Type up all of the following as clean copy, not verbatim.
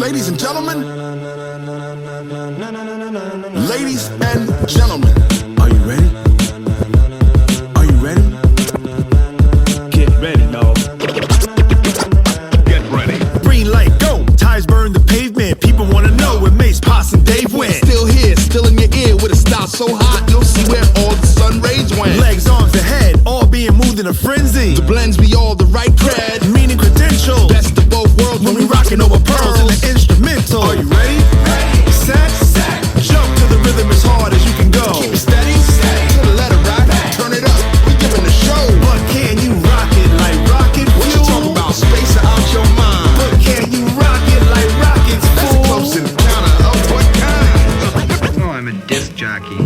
Ladies and gentlemen, ladies and gentlemen, are you ready? Are you ready? Get ready, no. Get ready. Green light, go. Tires burn the pavement. People wanna know where Mace, Poss, and Dave went. Still here, still in your ear with a style so hot you'll see where all the sun rays went. Legs, arms, and head, all being moved in a frenzy. The blends be all the right cred, Meaning credentials. best of both worlds When we rockin' over pearls in the instrumental. Are you ready? Set, jump to the rhythm as hard as you can go. Keep it steady, to the letter right, turn it up, we giving the show. But can you rock it like rocket fuel? What you talking about, space or out your mind? But can you rock it like rockets, That's a fool? close encounter of what kind? Oh, I'm a disc jockey.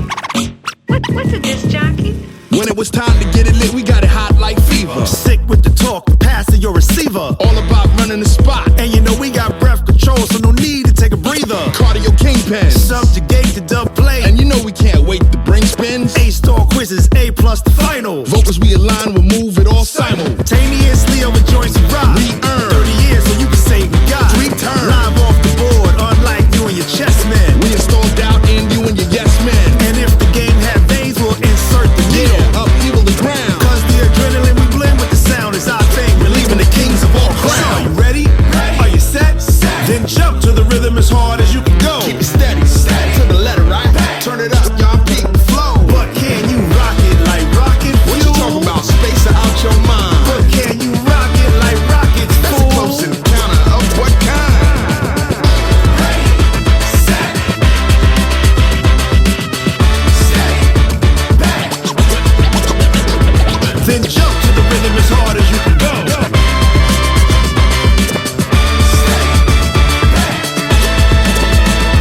What's a disc jockey? When it was time to get it lit, we got it hot like fever. Sick with the talk, passing your receiver. All about running the spot, And you know we got breath control, so no need to take a breather. cardio kingpins. Subjugate the dub play. And you know we can't wait to bring spins. A-star quizzes, A+ the final. Vocals we align, we'll move it all Simultaneously over joints and rock. We earn 30 years, so you can say we got. We turn. Live off the board, unlike you and your chess men. We install doubt in you and your yes men. And if the game had veins, we'll insert the needle. Yeah, upheaval the ground. Cause the adrenaline we blend with the sound is our thing. Relieving the kings of all crowns. Are you ready? Are you set? Then jump to the rhythm as hard as you can go. Keep it steady, to the letter right. Turn it up, y'all peak the flow. But can you rock it like rocket fuel? What you talking about, space or out your mind? But can you rock it like rockets, That's a fool? close encounter of what kind? Then jump to the rhythm as hard as you can go.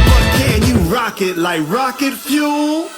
But can you rock it like rocket fuel?